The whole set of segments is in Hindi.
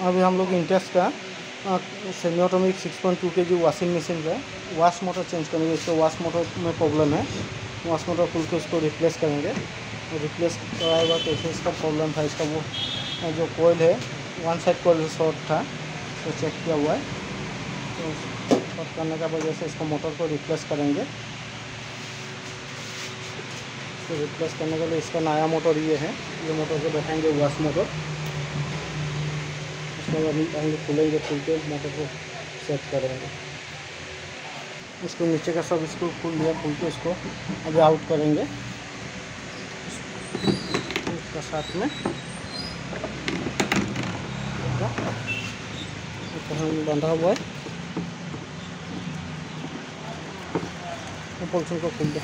अभी हम लोग इंटेक्स का semi automatic 6.2 kg washing machine का वॉश मोटर चेंज करेंगे। इसको वॉश मोटर में प्रॉब्लम है, वॉश मोटर खुल के उसको रिप्लेस करेंगे। और रिप्लेस कराएगा कैसे इसका प्रॉब्लम था, इसका वो जो कोयल है वन साइड कोयल शॉर्ट था तो चेक किया हुआ है, तो शॉर्ट करने का वजह से इसको मोटर को रिप्लेस करेंगे। तो रिप्लेस करने के लिए इसका नया मोटर ये है, ये मोटर से बैठाएंगे वॉश मोटर। इसको अभी खुलेंगे, खुल के मोटर को सेट करेंगे। इसको नीचे का सब इसको खुल लिया, खुल के इसको अभी आउट करेंगे इसका साथ में बंधा हुआ है। पोल्सन को खोल दो।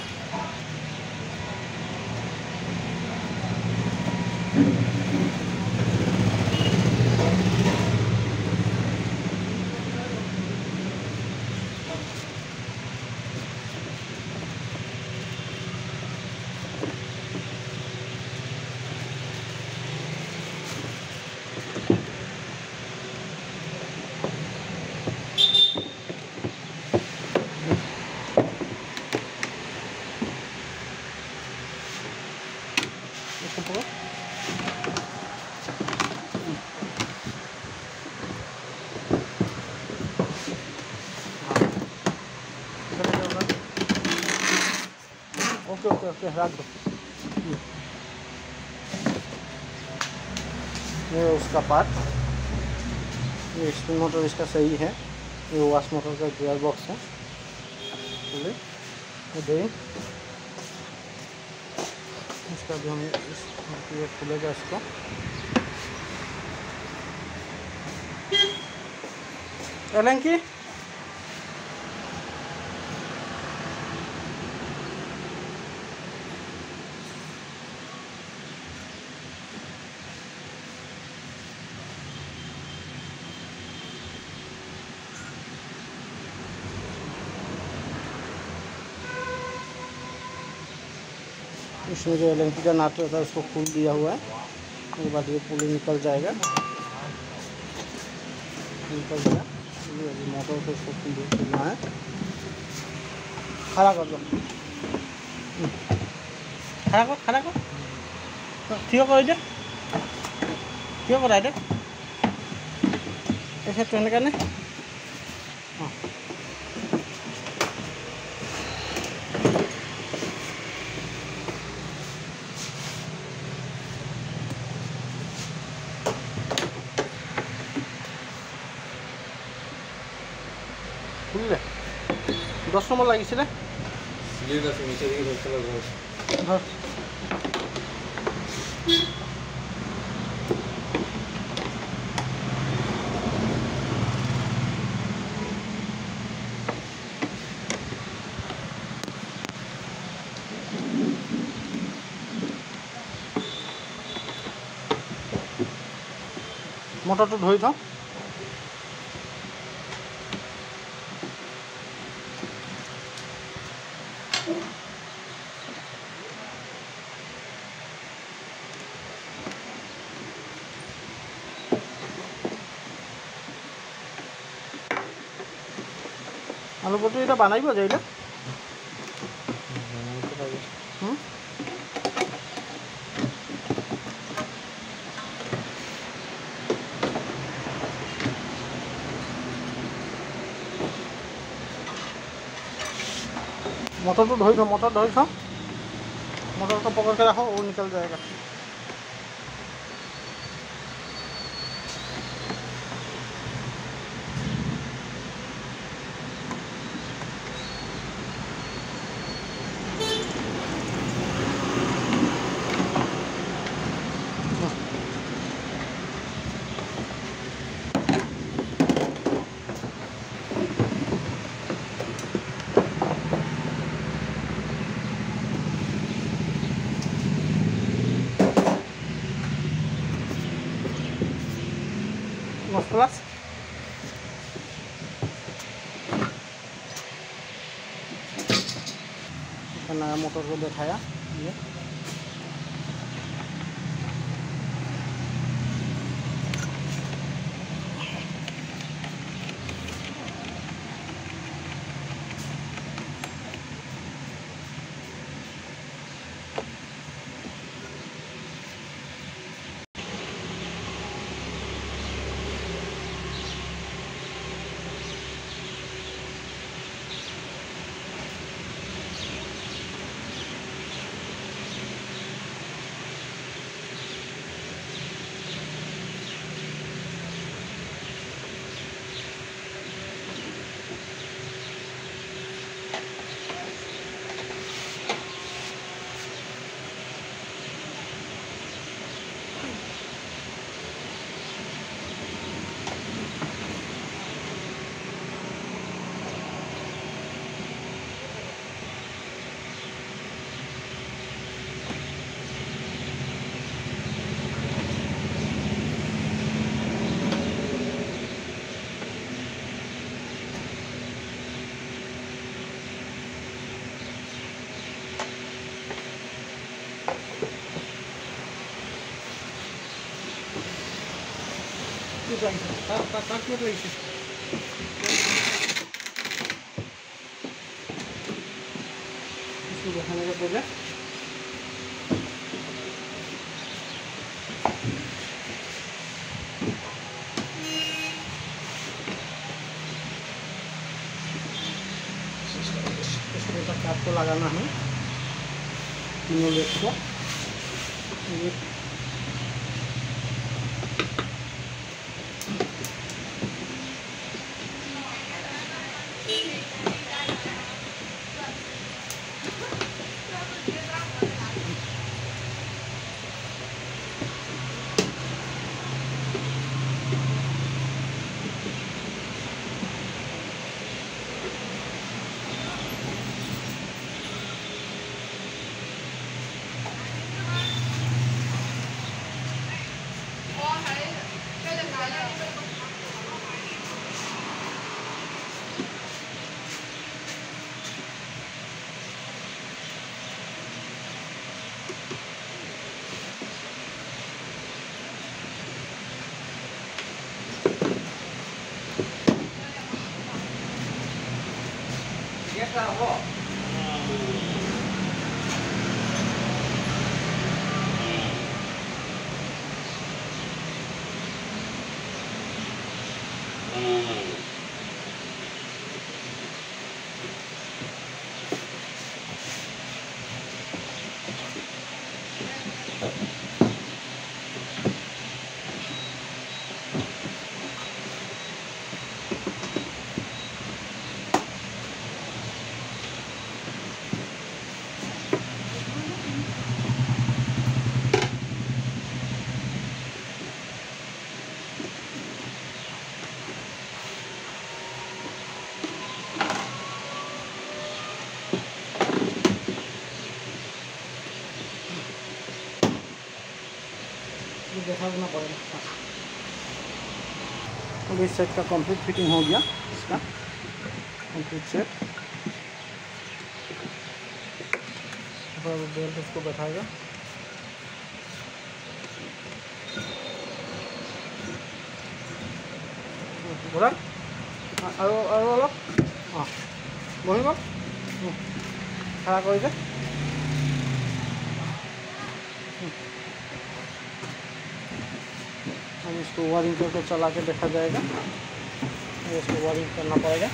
ओके ओके ओके रख दो। ये उसका पार्ट, ये स्पिन मोटर इसका सही है, ये वॉश मोटर का गियर बॉक्स है। ये इसका भी हम ये खुलेगा इसको। एलंकी इसमें जो एलंकी का नाट रहता है उसको खोल दिया हुआ है। उसके बाद ये पुली निकल जाएगा, निकल गया। मोटर को इसको खोलना है, खड़ा कर दो, खड़ा कर थियो कर दे, थियो कराई दे ऐसे ट्रेन करने। हाँ খুললে 10 নম্বর লাগিয়েছিলে মোটরটা ধুই থাও। आलू पटल এটা বানাইব যে এটা मोटर तो धोई दो, मोटर धोई दो, मोटर को पकड़ के रखो, वो निकल जाएगा। प्लस नया मोटर को दिखाया ये দেখানে পড়ে काट को लगाना है तीनों लेग को देखना पड़ेगा। अब इस सेट का कंप्लीट फिटिंग हो गया, इसका कंप्लीट सेट। बेल्ट उसको बैठाएगा। बोला और अलग हाँ बहिब खड़ा कर हम इसको वायरिंग करके चला के देखा जाएगा। इसको वायरिंग करना पड़ेगा।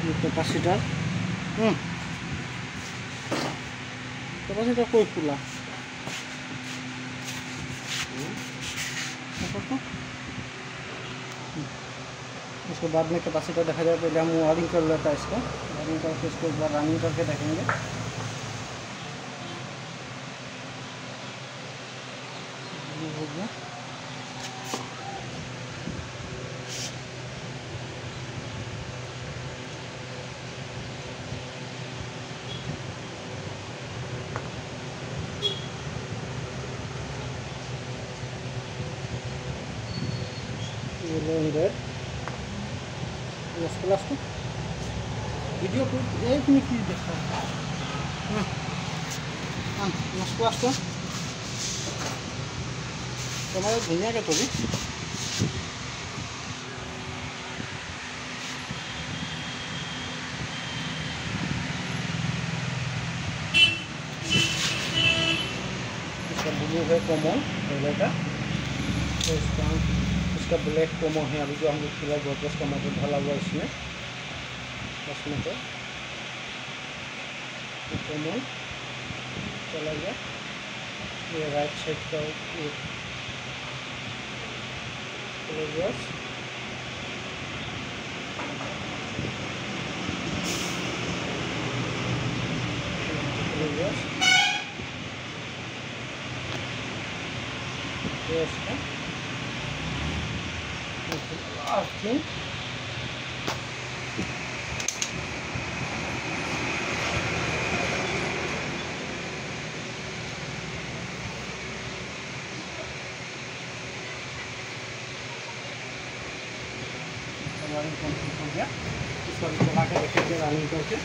ये कैपेसिटर कोई खुला इसके बाद में कैपेसिटर देखा जाए। पहले हम वायरिंग कर लेता है इसको, वायरिंग करके इसको एक बार रनिंग करके देखेंगे। हो गया क्लास तो वीडियो को एक मिनट की देखा क्लास तो तुम्हारे धनिया के तो भी इसका ब्लू है कॉमन पहले का, तो इसका ब्लैक कॉमन है। अभी जो हम लोग फिलहाल गोदरेज का मॉडल ढाला हुआ इसमें तो कॉमन चला गया। ये राइट साइड का कंप्लीट हो गया। इसको चला के रखेंगे रनिंग करके।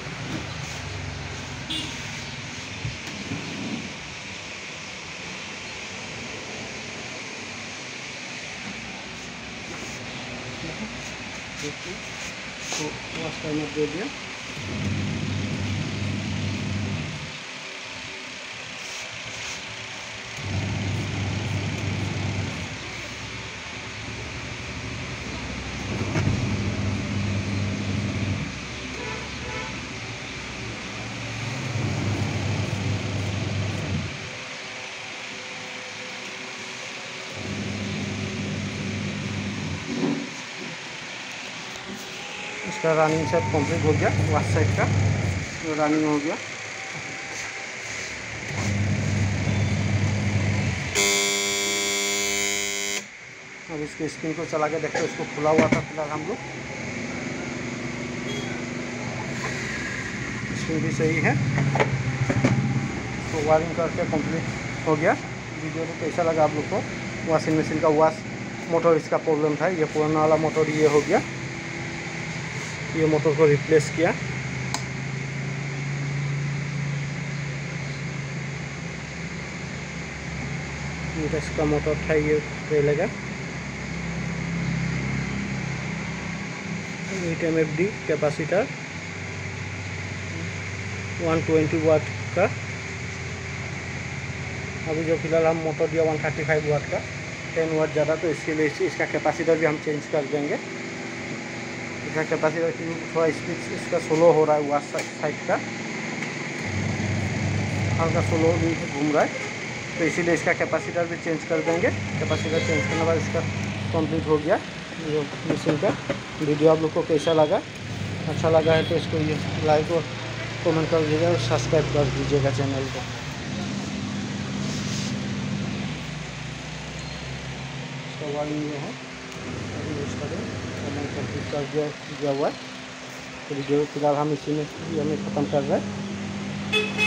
तो वॉश टाइमर दे दिया। इसका रनिंग सब कंप्लीट हो गया, वाश साइड का रनिंग हो गया। अब इसके स्क्रीन को चला के देखते हैं, इसको खुला हुआ था फिलहाल हम लोग। स्क्रीन भी सही है, तो वायरिंग करके कंप्लीट हो गया। वीडियो को कैसा लगा आप लोग को? वॉशिंग मशीन का वाश मोटर इसका प्रॉब्लम था, ये पुराना वाला मोटर ये हो गया, ये मोटर को रिप्लेस किया। इसका मोटर था ये रहेगा 8 MFD कैपेसिटर 120 वाट का। अभी जो फिलहाल हम मोटर दिया 135 वाट का, 10 वाट ज़्यादा, तो इसके लिए इसका कैपेसिटर भी हम चेंज कर देंगे। इसका कैपेसिटर की थोड़ा स्पीड इसका स्लो हो रहा है, वाश साइड का हल्का स्लो घूम रहा है, तो इसीलिए इसका कैपेसिटर भी चेंज कर देंगे। कैपेसिटर चेंज करने के बाद इसका कंप्लीट हो गया ये मशीन का। वीडियो आप लोग को कैसा लगा? अच्छा लगा है तो इसको ये लाइक और कमेंट कर दीजिएगा और सब्सक्राइब कर दीजिएगा चैनल को। इसका वायरिंग ये है, कंप्लीट कर दिया हुआ है। तो वीडियो फिलहाल हम इसी में ख़त्म कर रहे हैं।